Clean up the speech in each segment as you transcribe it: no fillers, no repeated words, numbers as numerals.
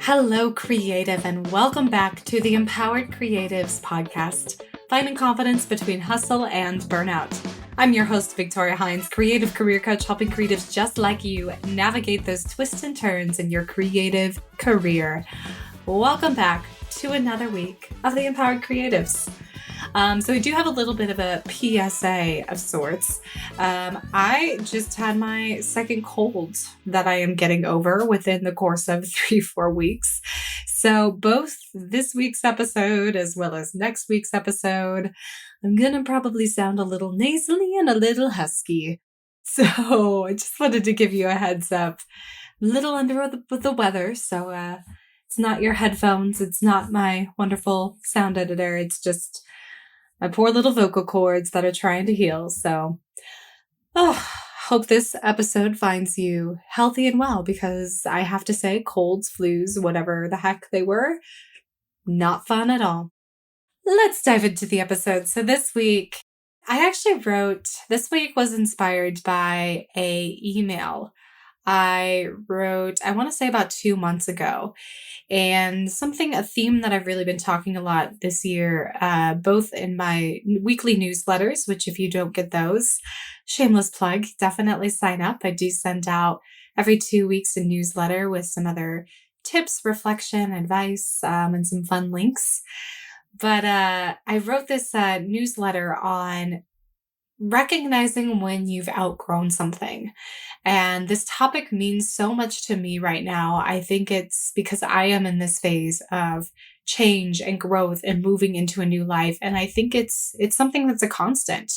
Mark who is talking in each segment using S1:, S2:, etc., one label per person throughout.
S1: Hello, creative, and welcome back to the Empowered Creatives podcast, finding confidence between hustle and burnout. I'm your host, Victoria Hines, creative career coach, helping creatives just like you navigate those twists and turns in your creative career. Welcome back to another week of the Empowered Creatives. So we do have a little bit of a PSA of sorts. I just had my second cold that I am getting over within the course of 3-4 weeks. So both this week's episode as well as next week's episode, I'm going to probably sound a little nasally and a little husky. So I just wanted to give you a heads up. A little under the weather, so it's not your headphones. It's not my wonderful sound editor. It's just my poor little vocal cords that are trying to heal. So, hope this episode finds you healthy and well, because I have to say, colds, flus, whatever the heck they were, not fun at all. Let's dive into the episode. So this week, this week was inspired by a email I wrote, I want to say about 2 months ago, and a theme that I've really been talking a lot this year, both in my weekly newsletters, which if you don't get those, shameless plug, definitely sign up. I do send out every 2 weeks a newsletter with some other tips, reflection, advice, and some fun links. But I wrote this newsletter on recognizing when you've outgrown something. And this topic means so much to me right now. I think it's because I am in this phase of change and growth and moving into a new life. And I think it's something that's a constant.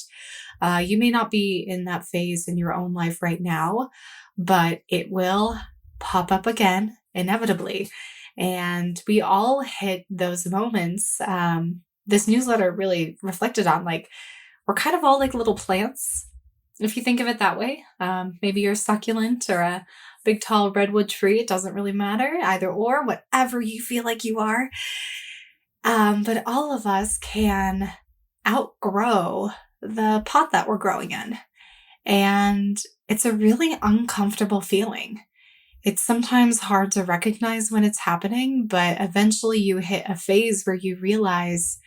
S1: You may not be in that phase in your own life right now, but it will pop up again inevitably. And we all hit those moments. This newsletter really reflected on, we're kind of all like little plants, if you think of it that way. Maybe you're a succulent or a big, tall redwood tree. It doesn't really matter, either or, whatever you feel like you are. But all of us can outgrow the pot that we're growing in. And it's a really uncomfortable feeling. It's sometimes hard to recognize when it's happening, but eventually you hit a phase where you realize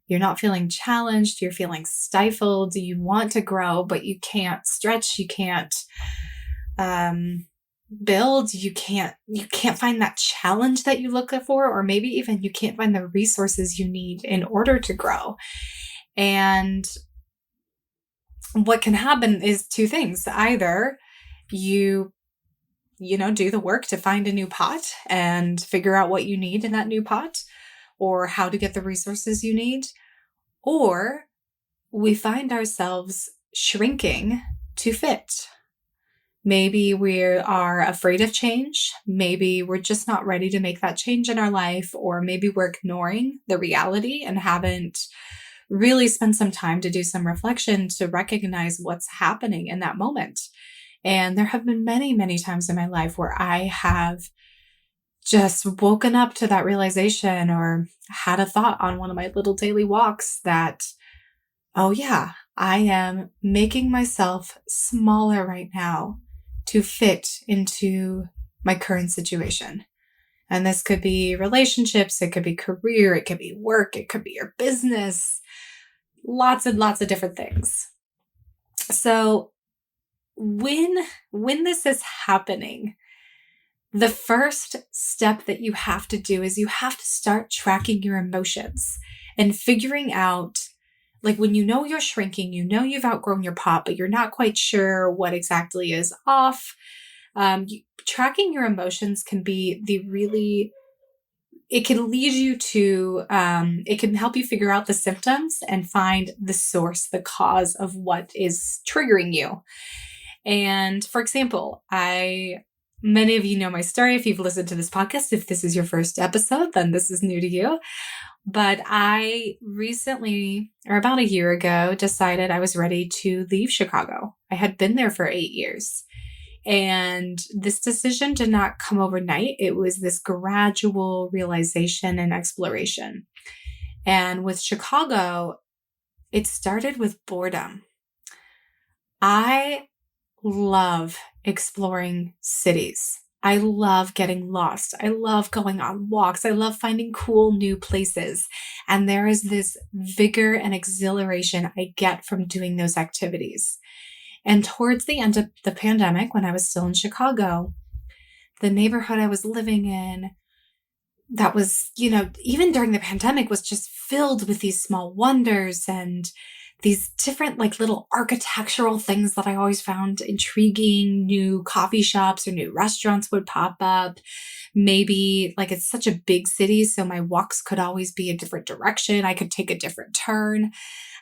S1: you're not feeling challenged, you're feeling stifled, you want to grow, but you can't stretch, you can't build, you can't find that challenge that you look for, or maybe even you can't find the resources you need in order to grow. And what can happen is two things. Either you do the work to find a new pot and figure out what you need in that new pot, or how to get the resources you need, or we find ourselves shrinking to fit. Maybe we are afraid of change. Maybe we're just not ready to make that change in our life, or maybe we're ignoring the reality and haven't really spent some time to do some reflection to recognize what's happening in that moment. And there have been many, many times in my life where I have just woken up to that realization, or had a thought on one of my little daily walks that, oh yeah, I am making myself smaller right now to fit into my current situation. And this could be relationships, it could be career, it could be work, it could be your business, lots and lots of different things. So when this is happening, the first step that you have to do is you have to start tracking your emotions and figuring out, when you know you're shrinking, you know you've outgrown your pot, but you're not quite sure what exactly is off. Tracking your emotions can be it can lead you to, it can help you figure out the symptoms and find the source, the cause of what is triggering you. And for example, many of you know my story. If you've listened to this podcast, if this is your first episode, then this is new to you. But I recently, or about a year ago, decided I was ready to leave Chicago. I had been there for 8 years. And this decision did not come overnight. It was this gradual realization and exploration. And with Chicago, it started with boredom. I love exploring cities. I love getting lost. I love going on walks. I love finding cool new places. And there is this vigor and exhilaration I get from doing those activities. And towards the end of the pandemic, when I was still in Chicago, the neighborhood I was living in, that was, even during the pandemic, was just filled with these small wonders and these different like little architectural things that I always found intriguing. New coffee shops or new restaurants would pop up. Maybe like it's such a big city, so my walks could always be a different direction. I could take a different turn.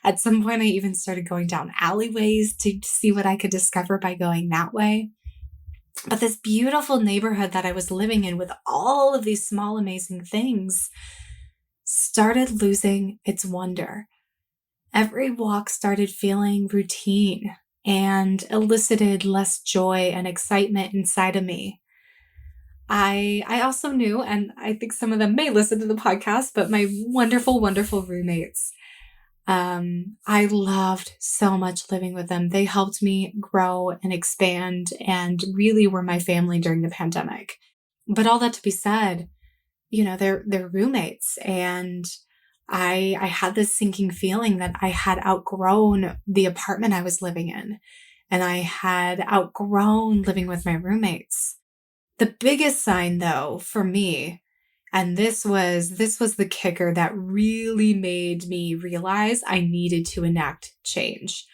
S1: At some point, I even started going down alleyways to see what I could discover by going that way. But this beautiful neighborhood that I was living in with all of these small, amazing things started losing its wonder. Every walk started feeling routine and elicited less joy and excitement inside of me. I also knew, and I think some of them may listen to the podcast, but my wonderful, wonderful roommates, I loved so much living with them. They helped me grow and expand and really were my family during the pandemic. But all that to be said, they're roommates, and I had this sinking feeling that I had outgrown the apartment I was living in, and I had outgrown living with my roommates. The biggest sign though for me, and this was the kicker that really made me realize I needed to enact change.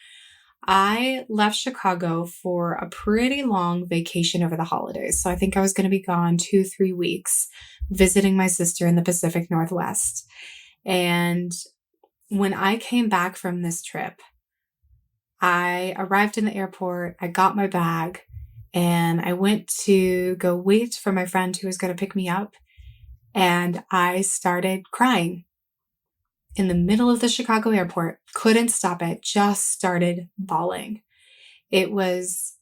S1: I left Chicago for a pretty long vacation over the holidays. So I think I was going to be gone 2-3 weeks visiting my sister in the Pacific Northwest. And when I came back from this trip, I arrived in the airport, I got my bag, and I went to go wait for my friend who was going to pick me up. And I started crying in the middle of the Chicago airport. Couldn't stop it, just started bawling. It was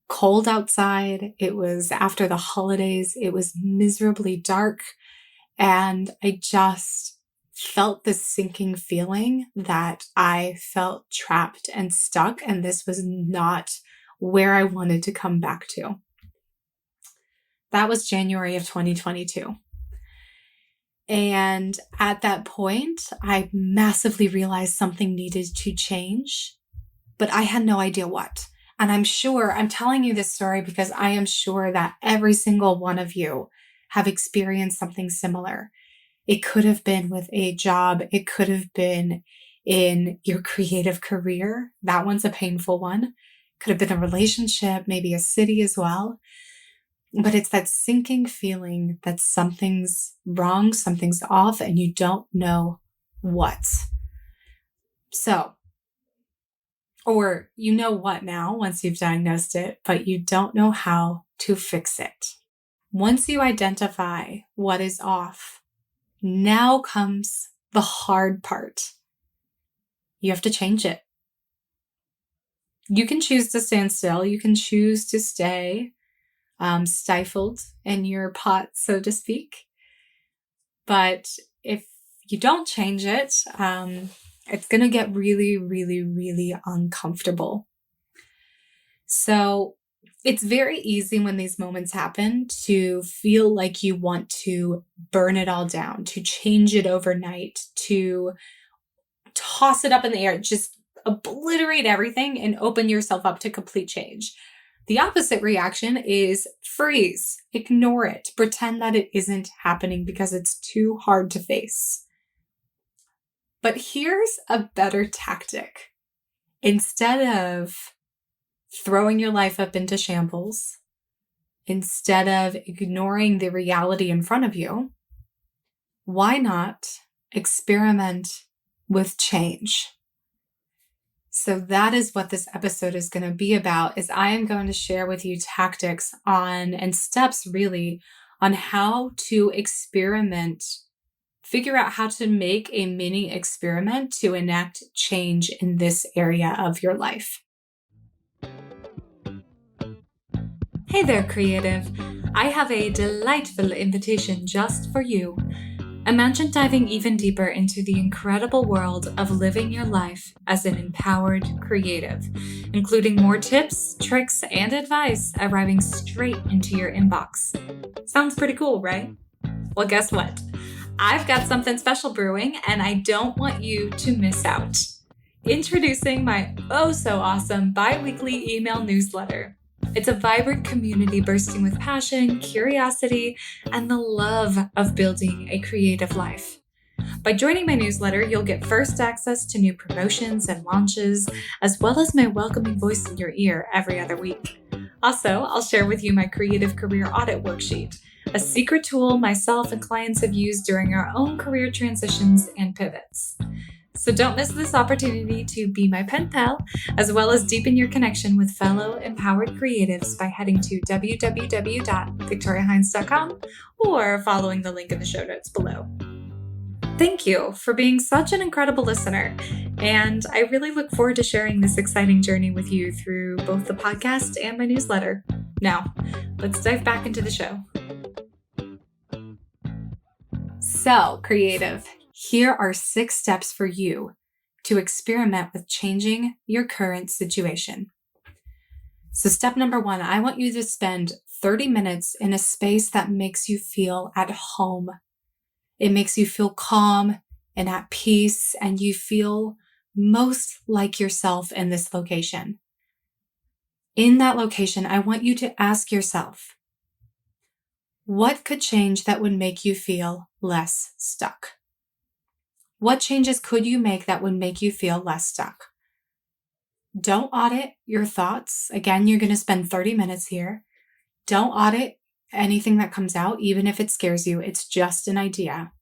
S1: cold outside. It was after the holidays. It was miserably dark. And I just felt this sinking feeling that I felt trapped and stuck. And this was not where I wanted to come back to. That was January of 2022. And at that point, I massively realized something needed to change, but I had no idea what. And I'm telling you this story because I am sure that every single one of you have experienced something similar. It could have been with a job. It could have been in your creative career. That one's a painful one. Could have been a relationship, maybe a city as well. But it's that sinking feeling that something's wrong, something's off, and you don't know what. So, or you know what now once you've diagnosed it, but you don't know how to fix it. Once you identify what is off, now comes the hard part. You have to change it. You can choose to stand still. You can choose to stay stifled in your pot, so to speak. But if you don't change it, it's going to get really, really, really uncomfortable. So it's very easy when these moments happen to feel like you want to burn it all down, to change it overnight, to toss it up in the air, just obliterate everything and open yourself up to complete change. The opposite reaction is freeze, ignore it, pretend that it isn't happening because it's too hard to face. But here's a better tactic. Instead of throwing your life up into shambles, instead of ignoring the reality in front of you, why not experiment with change? So that is what this episode is going to be about, is I am going to share with you tactics on and steps really on how to experiment, figure out how to make a mini experiment to enact change in this area of your life. Hey there, creative. I have a delightful invitation just for you. Imagine diving even deeper into the incredible world of living your life as an empowered creative, including more tips, tricks, and advice arriving straight into your inbox. Sounds pretty cool, right? Well, guess what? I've got something special brewing, and I don't want you to miss out. Introducing my oh so awesome bi-weekly email newsletter. It's a vibrant community bursting with passion, curiosity, and the love of building a creative life. By joining my newsletter, you'll get first access to new promotions and launches, as well as my welcoming voice in your ear every other week. Also, I'll share with you my creative career audit worksheet, a secret tool myself and clients have used during our own career transitions and pivots. So don't miss this opportunity to be my pen pal, as well as deepen your connection with fellow empowered creatives by heading to www.victoriahines.com or following the link in the show notes below. Thank you for being such an incredible listener, and I really look forward to sharing this exciting journey with you through both the podcast and my newsletter. Now, let's dive back into the show. So, creative, here are 6 steps for you to experiment with changing your current situation. So step number 1, I want you to spend 30 minutes in a space that makes you feel at home. It makes you feel calm and at peace, and you feel most like yourself in this location. In that location, I want you to ask yourself, what could change that would make you feel less stuck? What changes could you make that would make you feel less stuck? Don't audit your thoughts. Again, you're going to spend 30 minutes here. Don't audit anything that comes out, even if it scares you. It's just an idea.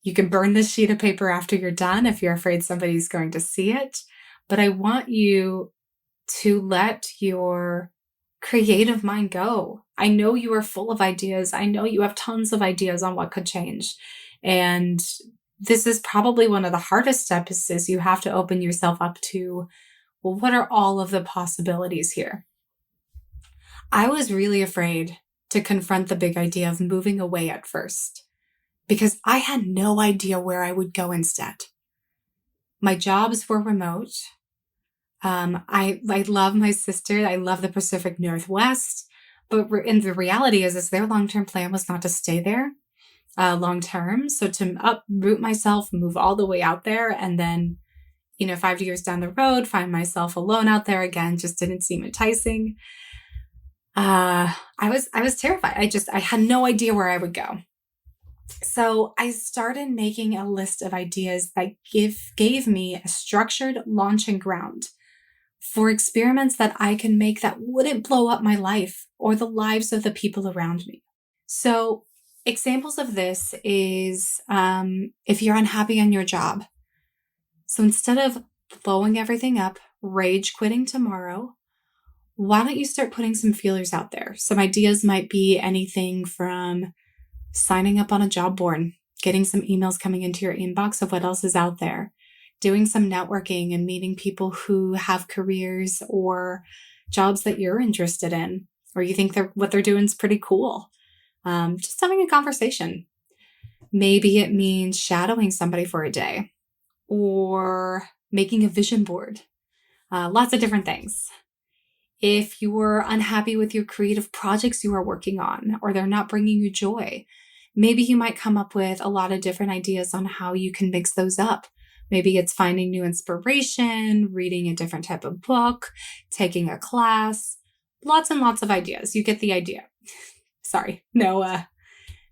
S1: You can burn this sheet of paper after you're done if you're afraid somebody's going to see it. But I want you to let your creative mind go. I know you are full of ideas. I know you have tons of ideas on what could change. And this is probably one of the hardest steps, is you have to open yourself up to, well, what are all of the possibilities here? I was really afraid to confront the big idea of moving away at first because I had no idea where I would go instead. My jobs were remote. I love my sister. I love the Pacific Northwest. But the reality is their long-term plan was not to stay there long-term. So to uproot myself, move all the way out there, and then, 5 years down the road, find myself alone out there again, just didn't seem enticing. I was terrified. I had no idea where I would go. So I started making a list of ideas that gave me a structured launching ground for experiments that I can make that wouldn't blow up my life or the lives of the people around me. So examples of this is if you're unhappy on your job. So instead of blowing everything up, rage quitting tomorrow, why don't you start putting some feelers out there? Some ideas might be anything from signing up on a job board, getting some emails coming into your inbox of what else is out there, doing some networking and meeting people who have careers or jobs that you're interested in, or you think what they're doing is pretty cool. Just having a conversation. Maybe it means shadowing somebody for a day or making a vision board. Lots of different things. If you're unhappy with your creative projects you are working on, or they're not bringing you joy, maybe you might come up with a lot of different ideas on how you can mix those up. Maybe it's finding new inspiration, reading a different type of book, taking a class, lots and lots of ideas. You get the idea. Sorry, no,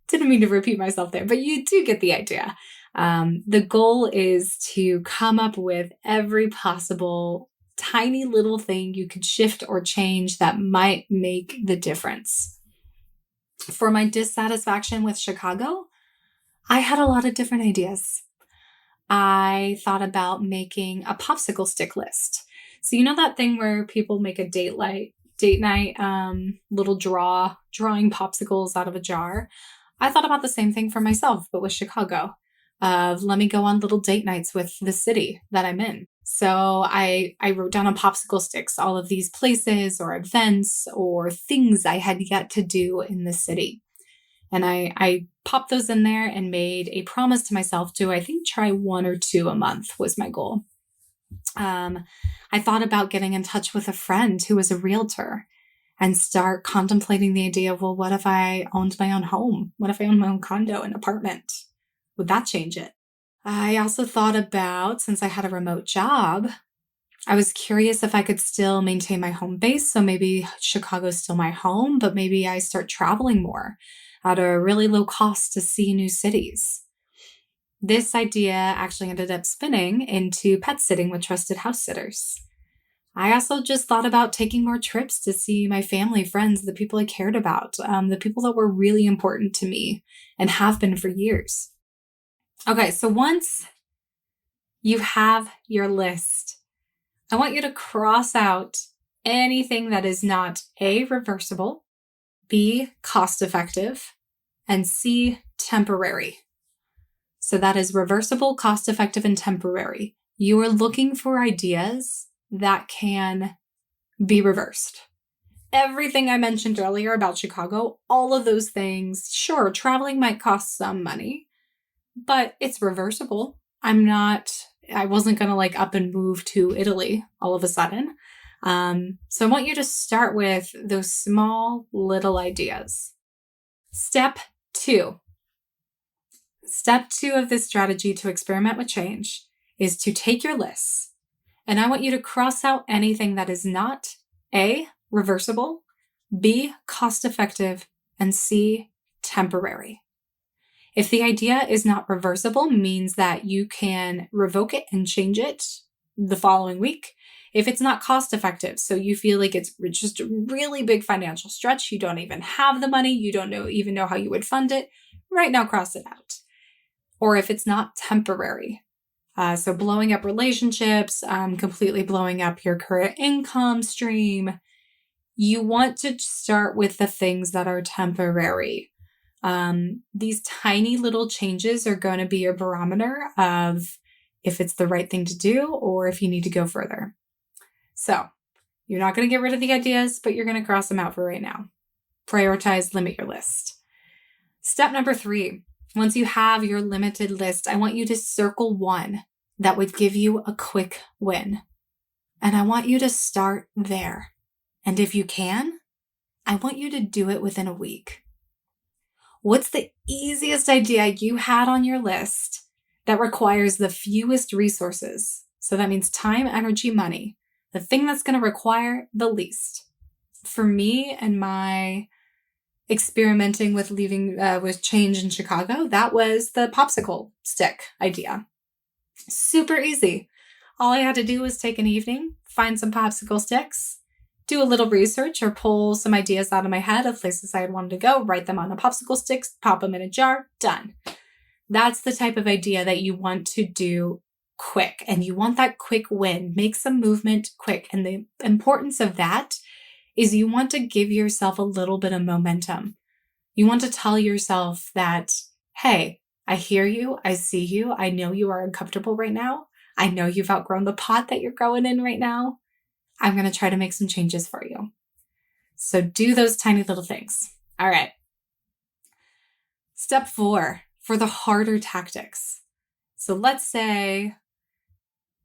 S1: didn't mean to repeat myself there, but you do get the idea. The goal is to come up with every possible tiny little thing you could shift or change that might make the difference. For my dissatisfaction with Chicago, I had a lot of different ideas. I thought about making a popsicle stick list. So you know that thing where people make a date night, little drawing popsicles out of a jar? I thought about the same thing for myself, but with Chicago. Let me go on little date nights with the city that I'm in. So I wrote down on popsicle sticks all of these places or events or things I had yet to do in the city. And I popped those in there and made a promise to myself to, I think, try 1 or 2 a month was my goal. I thought about getting in touch with a friend who was a realtor and start contemplating the idea of, well, what if I owned my own home? What if I owned my own condo, an apartment? Would that change it? I also thought about, since I had a remote job, I was curious if I could still maintain my home base. So maybe Chicago's still my home, but maybe I start traveling more at a really low cost to see new cities. This idea actually ended up spinning into pet sitting with trusted house sitters. I also just thought about taking more trips to see my family, friends, the people I cared about, the people that were really important to me and have been for years. Okay, so once you have your list, I want you to cross out anything that is not A, reversible, B, cost-effective, and C, temporary. So that is reversible, cost-effective, and temporary. You are looking for ideas that can be reversed. Everything I mentioned earlier about Chicago, all of those things, sure, traveling might cost some money, but it's reversible. I wasn't going to up and move to Italy all of a sudden. So I want you to start with those small little ideas. Step 2. Step 2 of this strategy to experiment with change is to take your lists, and I want you to cross out anything that is not A, reversible, B, cost-effective, and C, temporary. If the idea is not reversible, means that you can revoke it and change it the following week. If it's not cost-effective, so you feel like it's just a really big financial stretch, you don't even have the money, you don't even know how you would fund it, right now cross it out. Or if it's not temporary, so blowing up relationships, completely blowing up your current income stream, you want to start with the things that are temporary. These tiny little changes are going to be a barometer of if it's the right thing to do or if you need to go further. So you're not going to get rid of the ideas, but you're going to cross them out for right now. Prioritize, limit your list. Step number 3, once you have your limited list, I want you to circle one that would give you a quick win. And I want you to start there. And if you can, I want you to do it within a week. What's the easiest idea you had on your list that requires the fewest resources? So that means time, energy, money. The thing that's going to require the least. For me and my experimenting with with change in Chicago, that was the popsicle stick idea. Super easy. All I had to do was take an evening, find some popsicle sticks, do a little research or pull some ideas out of my head of places I had wanted to go, write them on the popsicle sticks, pop them in a jar, done. That's the type of idea that you want to do quick, and you want that quick win. Make some movement quick. And the importance of that is you want to give yourself a little bit of momentum. You want to tell yourself that, hey, I hear you, I see you, I know you are uncomfortable right now. I know you've outgrown the pot that you're growing in right now. I'm going to try to make some changes for you. So do those tiny little things. All right. Step 4, for the harder tactics. So let's say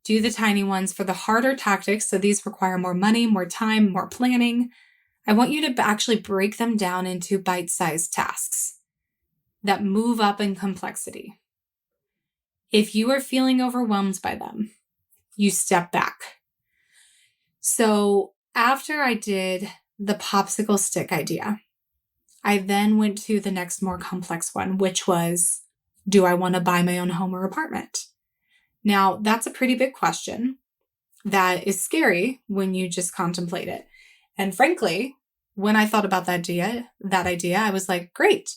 S1: do the tiny ones for the harder tactics. So these require more money, more time, more planning. I want you to actually break them down into bite-sized tasks that move up in complexity. If you are feeling overwhelmed by them, you step back. So after I did the popsicle stick idea, I then went to the next more complex one, which was, do I want to buy my own home or apartment? Now, that's a pretty big question that is scary when you just contemplate it. And frankly, when I thought about that idea, I was like, great.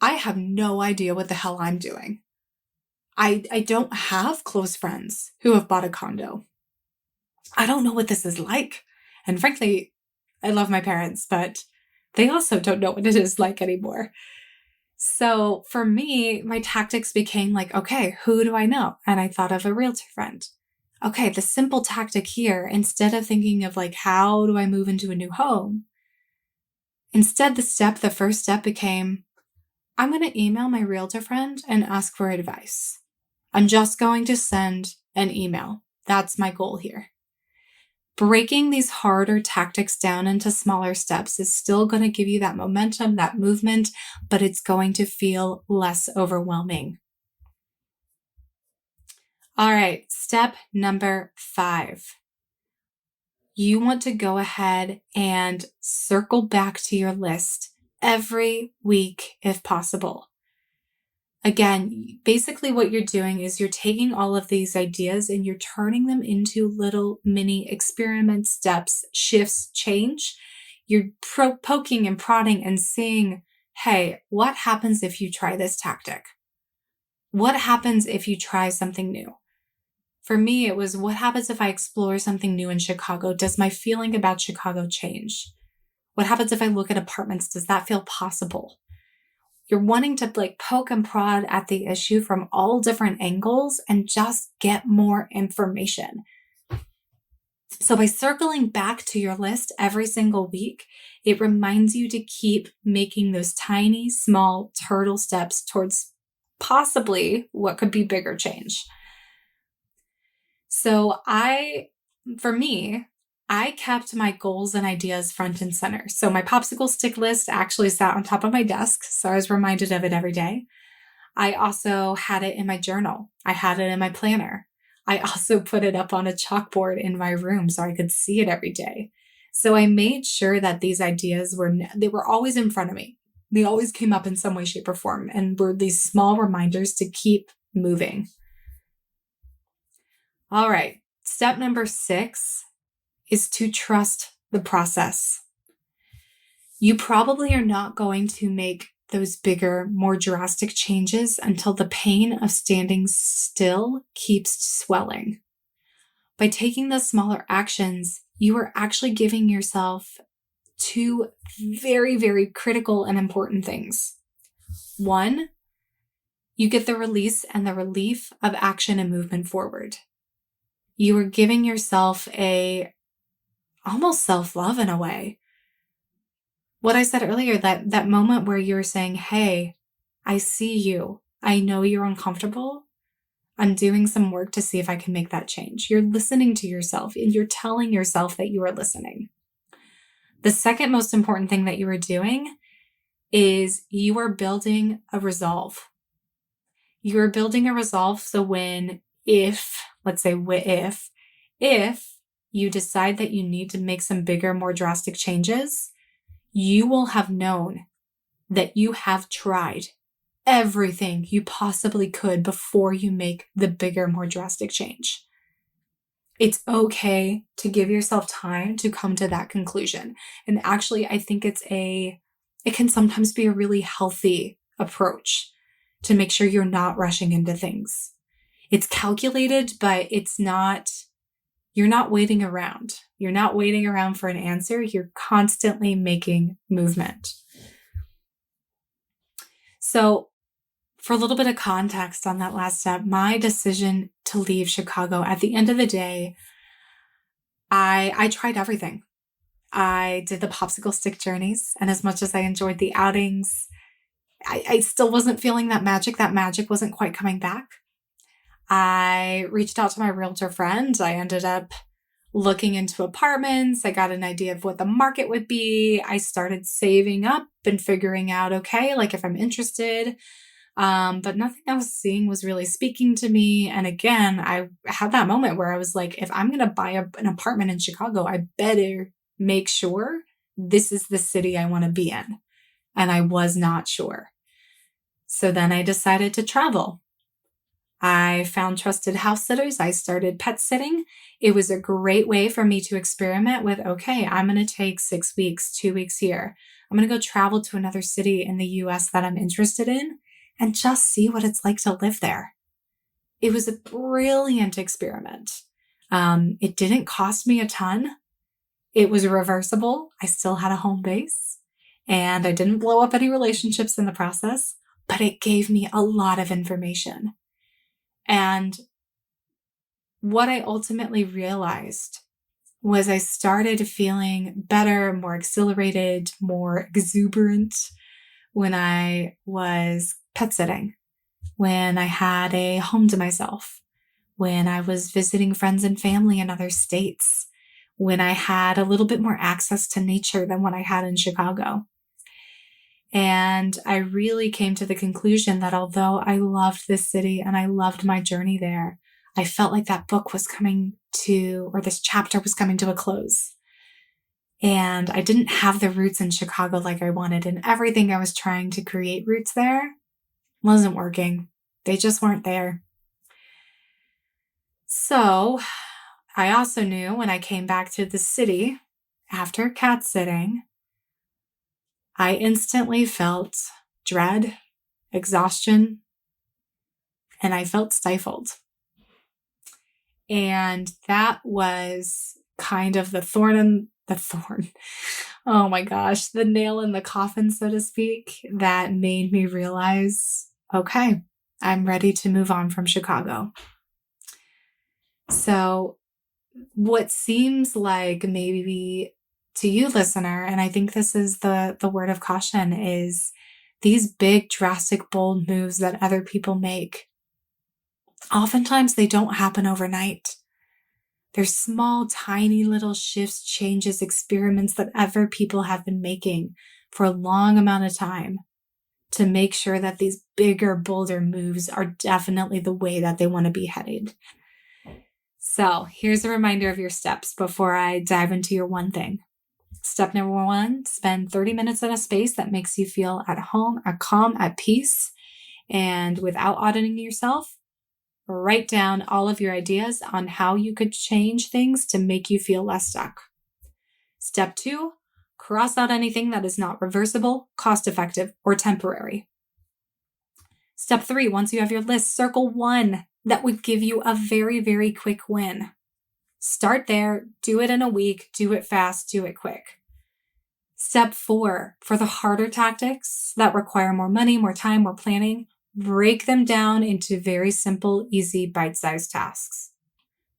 S1: I have no idea what the hell I'm doing. I don't have close friends who have bought a condo. I don't know what this is like. And frankly, I love my parents, but they also don't know what it is like anymore. So for me, my tactics became like, okay, who do I know? And I thought of a realtor friend. Okay, the simple tactic here, instead of thinking of like, how do I move into a new home? Instead, the first step became, I'm going to email my realtor friend and ask for advice. I'm just going to send an email. That's my goal here. Breaking these harder tactics down into smaller steps is still going to give you that momentum, that movement, but it's going to feel less overwhelming. All right, step number 5. You want to go ahead and circle back to your list every week if possible. Again, basically what you're doing is you're taking all of these ideas and you're turning them into little mini experiment steps, shifts, change. You're poking and prodding and seeing, hey, what happens if you try this tactic? What happens if you try something new? For me, it was, what happens if I explore something new in Chicago? Does my feeling about Chicago change? What happens if I look at apartments? Does that feel possible? You're wanting to poke and prod at the issue from all different angles and just get more information. So by circling back to your list every single week, it reminds you to keep making those tiny, small turtle steps towards possibly what could be bigger change. So for me, I kept my goals and ideas front and center. So my popsicle stick list actually sat on top of my desk, so I was reminded of it every day. I also had it in my journal. I had it in my planner. I also put it up on a chalkboard in my room so I could see it every day. So I made sure that these ideas were always in front of me. They always came up in some way, shape, or form, and were these small reminders to keep moving. All right, step number 6 is to trust the process. You probably are not going to make those bigger, more drastic changes until the pain of standing still keeps swelling. By taking the smaller actions, you are actually giving yourself 2 very, very critical and important things. 1, you get the release and the relief of action and movement forward. You are giving yourself almost self-love in a way. What I said earlier, that moment where you're saying, hey, I see you. I know you're uncomfortable. I'm doing some work to see if I can make that change. You're listening to yourself and you're telling yourself that you are listening. The second most important thing that you are doing is you are building a resolve. You are building a resolve so if you decide that you need to make some bigger, more drastic changes, you will have known that you have tried everything you possibly could before you make the bigger, more drastic change. It's okay to give yourself time to come to that conclusion. And actually, I think it can sometimes be a really healthy approach to make sure you're not rushing into things. It's calculated, but you're not waiting around. You're not waiting around for an answer. You're constantly making movement. So for a little bit of context on that last step, my decision to leave Chicago, at the end of the day, I tried everything. I did the popsicle stick journeys, and as much as I enjoyed the outings, I still wasn't feeling that magic. That magic wasn't quite coming back. I reached out to my realtor friend. I ended up looking into apartments. I got an idea of what the market would be. I started saving up and figuring out, okay, if I'm interested. But nothing I was seeing was really speaking to me. And again, I had that moment where I was like, if I'm going to buy an apartment in Chicago, I better make sure this is the city I want to be in. And I was not sure. So then I decided to travel. I found trusted house sitters. I started pet sitting. It was a great way for me to experiment with, okay, I'm going to take 6 weeks, 2 weeks here. I'm going to go travel to another city in the US that I'm interested in and just see what it's like to live there. It was a brilliant experiment. It didn't cost me a ton. It was reversible. I still had a home base and I didn't blow up any relationships in the process, but it gave me a lot of information. And what I ultimately realized was I started feeling better, more exhilarated, more exuberant when I was pet sitting, when I had a home to myself, when I was visiting friends and family in other states, when I had a little bit more access to nature than what I had in Chicago. And I really came to the conclusion that although I loved this city and I loved my journey there, I felt like that book was this chapter was coming to a close. And I didn't have the roots in Chicago like I wanted. And everything I was trying to create roots there wasn't working. They just weren't there. So I also knew when I came back to the city after cat sitting, I instantly felt dread, exhaustion, and I felt stifled. And that was kind of the nail in the coffin, so to speak, that made me realize, okay, I'm ready to move on from Chicago. So what seems like maybe to you, listener, and I think this is the word of caution, is these big, drastic, bold moves that other people make. Oftentimes they don't happen overnight. They're small, tiny little shifts, changes, experiments that other people have been making for a long amount of time to make sure that these bigger, bolder moves are definitely the way that they want to be headed. So here's a reminder of your steps before I dive into your one thing. Step number 1, spend 30 minutes in a space that makes you feel at home, at calm, at peace, and without auditing yourself, write down all of your ideas on how you could change things to make you feel less stuck. Step 2, cross out anything that is not reversible, cost-effective, or temporary. Step 3, once you have your list, circle one that would give you a very, very quick win. Start there, do it in a week, do it fast, do it quick. Step 4, for the harder tactics that require more money, more time, more planning, break them down into very simple, easy, bite-sized tasks.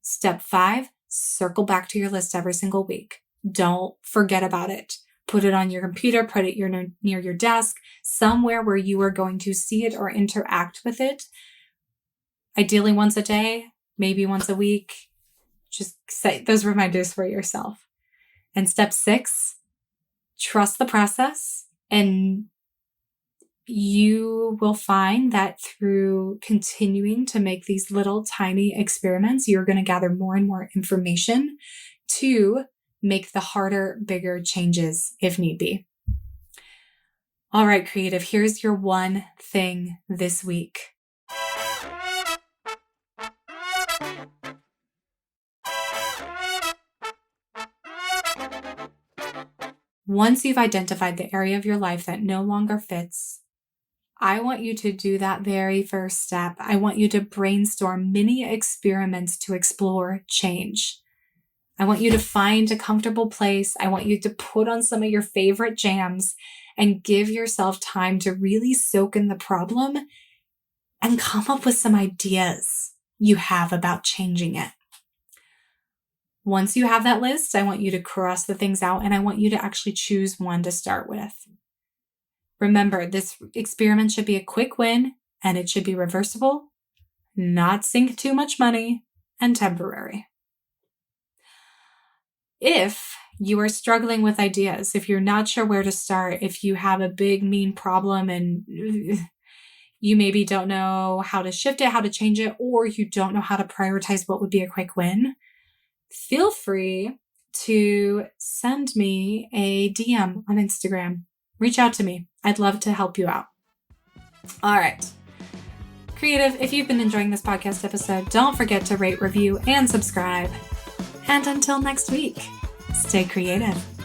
S1: Step 5, circle back to your list every single week. Don't forget about it. Put it on your computer, put it near your desk, somewhere where you are going to see it or interact with it. Ideally once a day, maybe once a week. Just set those reminders for yourself. And step 6, trust the process, and you will find that through continuing to make these little tiny experiments, you're going to gather more and more information to make the harder, bigger changes if need be. All right, creative, here's your one thing this week. Once you've identified the area of your life that no longer fits, I want you to do that very first step. I want you to brainstorm mini experiments to explore change. I want you to find a comfortable place. I want you to put on some of your favorite jams and give yourself time to really soak in the problem and come up with some ideas you have about changing it. Once you have that list, I want you to cross the things out and I want you to actually choose one to start with. Remember, this experiment should be a quick win and it should be reversible, not sink too much money, and temporary. If you are struggling with ideas, if you're not sure where to start, if you have a big, mean problem and you maybe don't know how to shift it, how to change it, or you don't know how to prioritize what would be a quick win, feel free to send me a DM on Instagram. Reach out to me. I'd love to help you out. All right. Creative, if you've been enjoying this podcast episode, don't forget to rate, review, and subscribe. And until next week, stay creative.